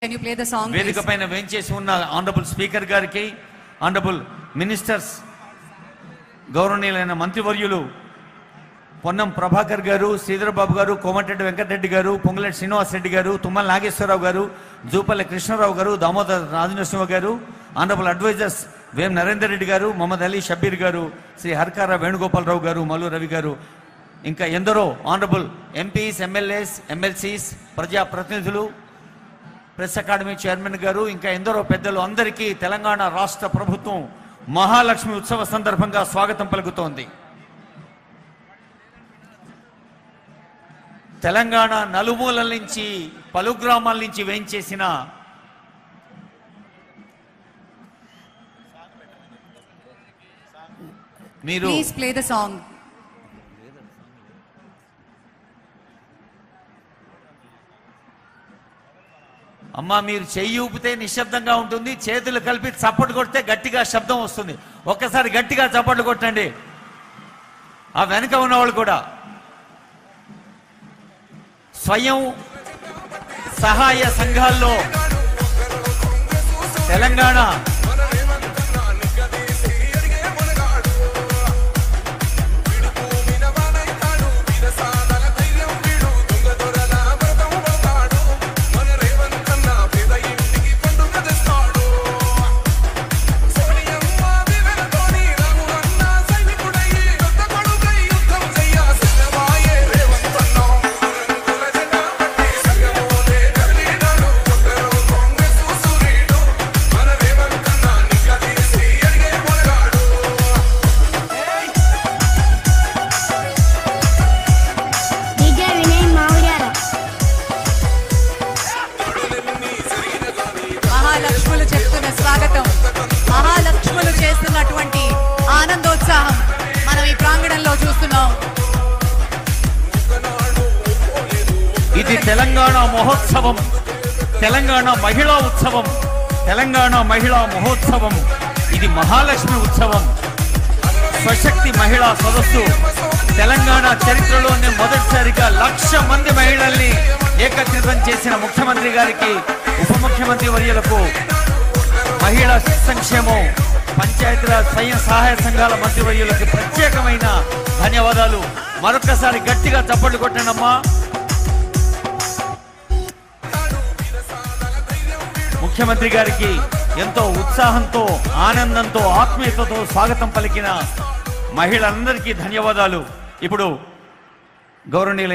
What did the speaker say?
Can you play the song? వేదిక పైన వేంచేసి ఉన్న ఆనరబుల్ స్పీకర్ గారికి, ఆనరబుల్ మినిస్టర్స్, గౌరవనీయులైన మంత్రివర్యులు పొన్నం ప్రభాకర్ గారు, శ్రీధర్ బాబు గారు, కోమటిరెడ్డి వెంకటరెడ్డి గారు, పొంగులేటి శ్రీనివాస్ రెడ్డి గారు, తుమ్మల నాగేశ్వరరావు గారు, జూపల్లి కృష్ణారావు గారు, దామోదర్ రాజనరసింహ గారు, ఆనరబుల్ అడ్వైజర్స్ వేం నరేందర్ రెడ్డి గారు, మొహమ్మద్ అలీ షబీర్ గారు, శ్రీ హర్కార వేణుగోపాలరావు గారు, మల్లు రవి గారు, ఇంకా ఎందరో ఆనరబుల్ ఎంపీస్, ఎమ్మెల్యేస్, ఎమ్మెల్సీస్, ప్రజాప్రతినిధులు, ప్రెస్ అకాడమీ చైర్మన్ గారు, ఇంకా ఎందరో పెద్దలు అందరికీ తెలంగాణ రాష్ట్ర ప్రభుత్వం మహాలక్ష్మి ఉత్సవ సందర్భంగా స్వాగతం పలుకుతోంది. తెలంగాణ నలుమూలల నుంచి, పలు గ్రామాల నుంచి వేయించేసిన మీరు Please play the song. అమ్మా, మీరు చెయ్యి ఊపితే నిశ్శబ్దంగా ఉంటుంది, చేతులు కలిపి చప్పట్లు కొడితే గట్టిగా శబ్దం వస్తుంది. ఒక్కసారి గట్టిగా చప్పట్లు కొట్టండి. ఆ వెనుక ఉన్నవాళ్ళు కూడా స్వయం సహాయ సంఘాల్లో తెలంగాణ మహాలక్ష్ములు చెప్తున్న స్వాగతం, మహాలక్ష్ములు చేస్తున్నటువంటి ఆనందోత్సాహం మనం ఈ ప్రాంగణంలో చూస్తున్నాం. ఇది తెలంగాణ మహోత్సవం, తెలంగాణ మహిళా ఉత్సవం, తెలంగాణ మహిళా మహోత్సవం. ఇది మహాలక్ష్మి ఉత్సవం, స్వశక్తి మహిళా సదస్సు. తెలంగాణ చరిత్రలోనే మొదటిసారిగా 1,00,000 మంది మహిళల్ని ఏకత్రితం చేసిన ముఖ్యమంత్రి గారికి, ఉప ముఖ్యమంత్రి వర్యులకు, మహిళా సంక్షేమం, పంచాయతీరాజ్ స్వయం సహాయ సంఘాల మంత్రివర్యులకు ప్రత్యేకమైన ధన్యవాదాలు. మరొక్కసారి గట్టిగా చప్పట్లు కొట్టండమ్మా. ముఖ్యమంత్రి గారికి ఎంతో ఉత్సాహంతో, ఆనందంతో, ఆత్మీయతతో స్వాగతం పలికిన మహిళలందరికీ ధన్యవాదాలు. ఇప్పుడు గౌరవనీయులైన